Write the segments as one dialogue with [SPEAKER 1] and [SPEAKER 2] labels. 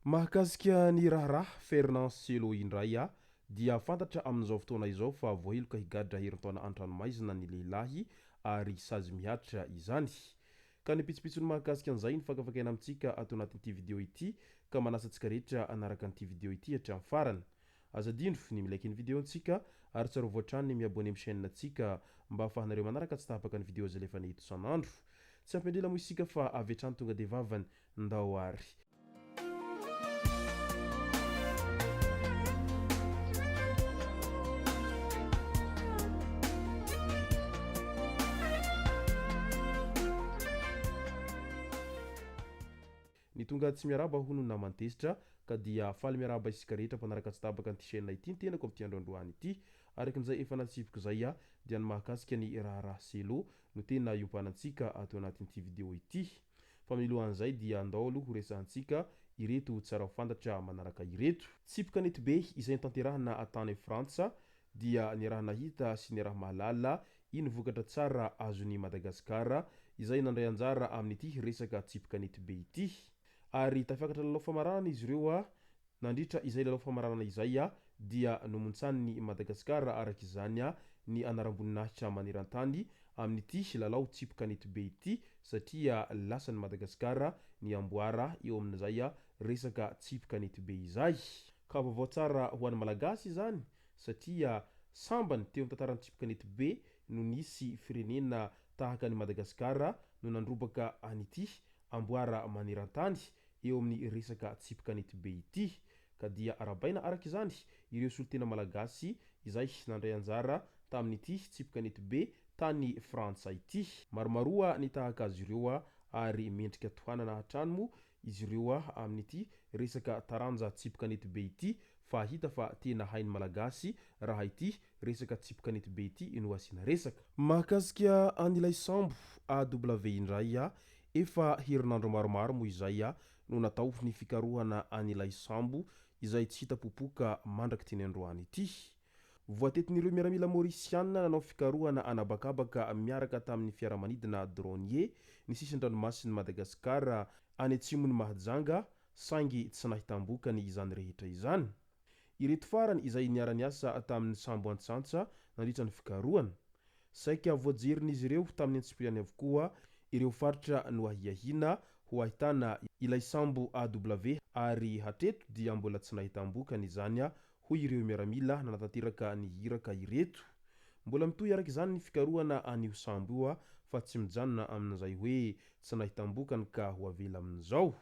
[SPEAKER 1] Mahakasika ny raharaha Fernand Selo indray dia fantatra amin'izao fotoana izao fa voaheloka higadra herintaona an-dranomaizina ny lehilahy ary sazy miatra izany. Ka ny pitsopitsony mahakasika an'izay ny fakafakaina amintsika ato anatin'ity vidéo ity ka manasa antsika rehetra anaraka an'ity vidéo ity hatramin'ny farany. Azadino ny milaiky ny vidéo antsika ary tsara voatrany ny miabone amin'ny chaîne antsika mba ahafahanareo manaraka tsy tahapaka ny vidéo azy alefa eto isan'andro. Tsy ampindrela moa isika fa avy hatrany tonga de vavany ndao ary. Ny tonga tsy miaraba hono namantesitra ka dia faly miaraba isika rehetra mpanaraka tsy tabaka an'ity chaîne ity ny tenako amin'ity androandroany ity arakin'izay efa natsipiko zay dia ny mahakasika ny raharaha Selo no tena iompanantsika ato anatin'ity vidéo ity. Fa milohan'izay dia andao aloha ho resahantsika ireto tsara fantatra manaraka ireto. Tsipika nety be izay tanterahana tany Frantsa dia ny raha nahita sy ny raha mahalala iny vokatra tsara azon'i Madagasikara izay nandray anjara amin'ity resaka tsipika nety be ity. Ary tafiakatra lalao famarana izy ireo nandritra izay lalao famarana izay dia nomontsany Madagasikara arak'izany ny anaram-boninahitra maneran-tany amin'ity lalao tsipika nety be ity satria lasan'ny Madagasikara ny amboara eo amin'izay resaka tsipika nety be izay. Ka vaovao tsara ho an'ny malagasy izany satria sambany teo amin'ny tantaran'ny tsipika nety be no nisy firenena tahaka ny Madagasikara no nandrobaka an'ity amboara maneran-tany eo amin'ny resaka tsipika nety be ity. Ka dia arabaina arak'izany ireo solotena malagasy izay nandray anjara tamin'ity tsipika nety be tany Frantsa ity. Maromaroa ny tahaka azy ireo ary mendrika tohanana hatrany moa izy ireo amin'ity resaka taranja tsipika nety be ity fa hita fa tena hain'ny malagasy raha ity resaka tsipika nety be ity no asiana resaka. Mahakasika an'ilay sambo AW indray efa herinandro maromaro moa izay no natao ny fikarohana an'ilay sambo izay tsy hita popoka mandraka teny androany ity. Voatetin'ireo miaramila Mauritiana nanao fikarohana anabakabaka miaraka tamin'ny fiaramanidina drônier ny sisin-dranomasin'ny Madagasikara any atsimony Mahajanga saingy tsy nahitam-bokany izany rehetra izany. Ireto farany izay niara-niasa tamin'ny sambo antsantsa nandritra ny fikarohana. Saika voajerin'izy ireo tamin'ny antsipiriany avokoa ireo faritra no ahiahina ho ahitana ilay sambo AW ary hatreto dia mbola tsy nahitam-bokany izany ho ireo miaramila nanatanteraka ny hiraka ireto. Mbola mitohy araka izany ny fikarohana an'io sambo io fa tsy mijanona amin'izay hoe tsy nahitam-bokany ka ho avela amin'izao.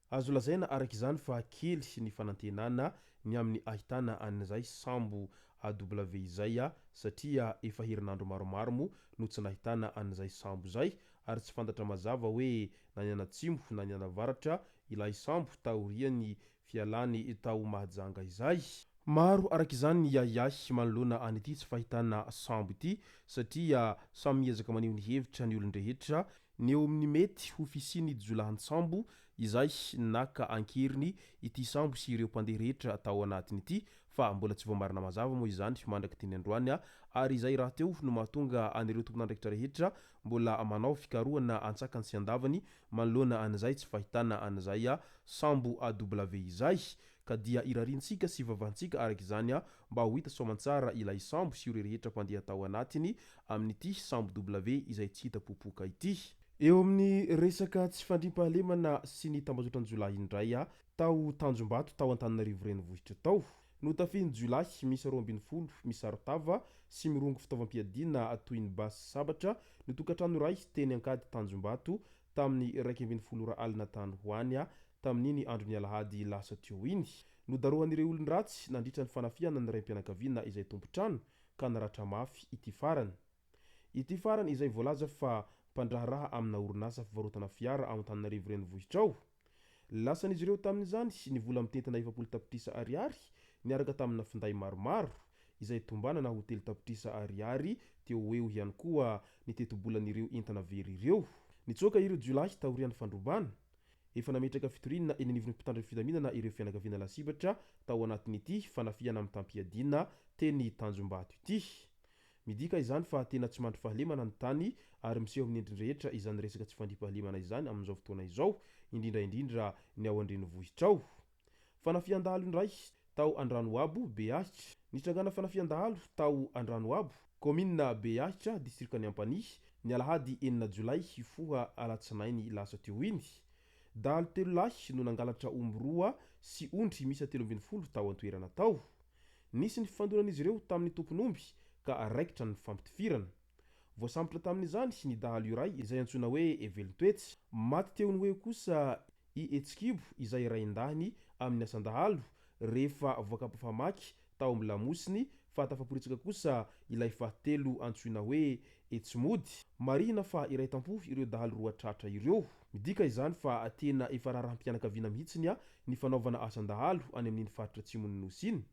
[SPEAKER 1] Azo lazaina araka izany fa kely ny fanantenana ny amin'ny ahitana an'izay sambo AW izay satria efa herinandro maromaro moa no tsy nahitana an'izay sambo zay ary tsy fantatra mazava hoe na ny anatsimo na ny anavaratra ilay sambo taoriany fialany tao Mahajanga izay. Maro arak'izany ny yahiahy manoloana an'ity tsy fahitana sambo ity satria samy miezaka maneho ny hevitra ny olon-drehetra ny eo amin'ny mety ho fisiany jolahan'ny sambo izay naka ankeriny ity sambo sy ireo mpandeha rehetra tao anatiny ity fa mbola tsy voamarina mazava moa izany mandraka teny androany ary izay raha teo no mahatonga an'ireo tompon'andraikitra rehetra mbola manao fikarohana antsakany sy andavany manoloana an'izay tsy fahitana an'izay sambo AW izay. Ka dia irarintsika sy vavantsika arak'izany mba ho hita soamantsara ilay sambo sy ireo rehetra mpandeha tao anatiny amin'ity sambo W izay tsy hita popoka ity. Eo amin'ny resaka tsy fandriam-pahalemana sy ny tambazotran'ny jolahy indray tao Tanjombato tao Antananarivo renivohitra tao no tafihin'ny jolahy misy 12 misarotava sy mirongo fitaovam-piadiana toy ny basy sabatra no tokantrano iray teny Ankady Tanjombato tamin'ny 12 alina tany hoany tamin'iny andro ny alahady lasa teo iny. Nodarohan'ireo olon-dratsy nandritra ny fanafiana ny raim-pianakaviana izay tompo-trano ka naratra mafy ity farany. Ity farany izay voalaza fa mpandraharaha amina orinasa fivarotana fiara ao Antananarivo renivohitra ao. Lasan'izy ireo tamin'izany ny vola mitentana 700 tapitrisa ariary niaraka tamina finday maromaro izay tombanana hotely tapitrisa ariary teo eo ihany koa ny teto-bolan'ireo entana very ireo. Nitsoaka ireo jolahy taorian'ny fandrombana. Efa nametraka fitorinana eny anivon'ny mpitandro filaminana ireo fianakaviana lasibatra tao anatin'ity fanafiana amin'ny tampiadiana teny Tanjombato ity. Midika izany fa tena tsy mandry fahalemana ny tany ary miseho amin'ny endriny rehetra izany resaka tsy fandriam-pahalemana izany amin'izao fotoana izao indrindra ny ao an-drenivohitra ao. Fanafian-dahalo indray tao Andranoabo Beahitra. Nitrangana fanafian-dahalo tao Andranoabo, commune Beahitra, district-ny Ampany, ny alahady 9 Jolay hifoha alatsinainy lasa teo iny. Dahalo 3 lahy no nangalatra omby 2 sy ondry misy 13 tao an-toerana tao. Nisy ny fifandonan'izy ireo tamin'ny tompon'omby ka raikitra ny fampitifirana. Voasambotra tamin'izany ny dahalo iray izay antsoina hoe Evelyn-toetsy. Maty teo ny hoe kosa i Etsikibo izay raindahiny amin'ny asan-dahalo rehefa voakapafamaky tao amin'ny lamosiny, fa tafaporitsaka kosa ilay fahatelo antsoina hoe Etsimody. Marina fa iray tampo ireo dahalo roa tratra ireo. Midika izany fa tena efa raharaham-pianakaviana mihitsiny ny fanaovana asan-dahalo any amin'iny faritra atsimon'ny nosy iny.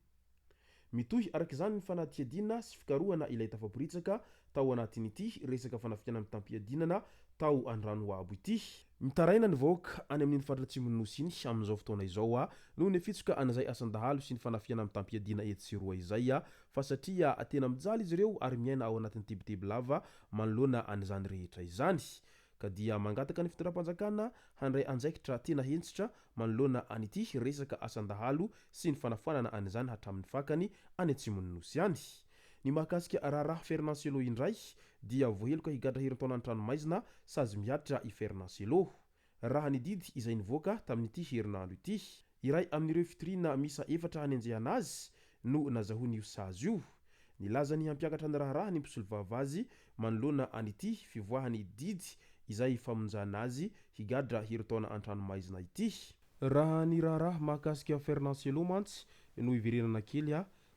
[SPEAKER 1] Mitohy arak'izany ny fanadihadiana sy fikarohana ilay tafaporitsaka tao anatin'ity resaka fanafiana amin'ny tampiadinana tao Andranoabo ity. Mitaraina ny vahoaka any amin'iny faritra atsimon'ny nosy iny amin'izao fotoana izao noho ny fitsoka an'izay asan-dahalo sy ny fanafiana amin'ny tampiadina etsiroa izay fa satria tena mijaly izy ireo ary miaina ao anatin'ny tebotebo lava manoloana an'izany rehetra izany. Ka dia mangataka ny fitondram-panjakana handray anjaikitra tena hentsitra manoloana an'ity resaka asan-dahalo sy ny fanafanana an'izany hatramin'ny fakany any atsimon'ny nosy any. Ny mahakasika raharaha Fernancello indray dia voaheloka higadra herin-taona ny tranomaizina sazy miatra i Fernancello. Raha ny didy izay nivoaka tamin'ity herinandro ity. Iray amin'ireo fitoriana misa 4 hanenjehana azy no nazahoan'io sazy io. Nilazany hampiakatra ny raharaha ny mpisolo vavazy manoloana an'ity fivoahany didy izay famonjana azy higadra herin-taona an-tranomaizina ity. Raha ny raharaha mahakasika Fernancello mantsy no iverenana kely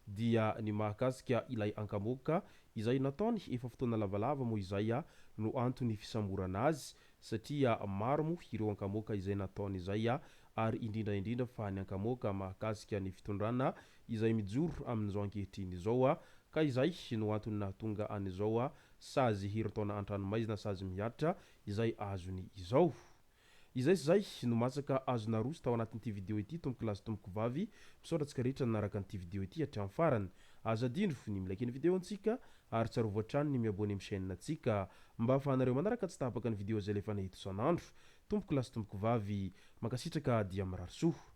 [SPEAKER 1] dia ny mahakasika ilay ankamoka izay nataony efa fotoana lavalava moa izay no antony fisamborana azy satria maro moa ireo ankamoka izay nataony izay ary indrindra fa ny ankamoka mahakasika ny fitondrana izay mijoro amin'izao ankehitriny izao ka izay no antony nahatonga an'izao sazy herin-taona an-tranomaizina sazy miatra izay azony izao. Izay sy zay no masaka azona roso tao anatin'ity video ity tompoko lahy sy tompoko vavy. Misaotra antsika rehetra nanaraka an'ity video ity hatramin'ny farany. Azo adino ny milaiky ny video antsika ary tsarovy hatrany ny miabone amin'ny chaîne antsika mba ahafahanareo manaraka tsy tapaka ny video zay lefa nahito isan'andro. Tompoko lahy sy tompoko vavy makasitraka dia mirary soa.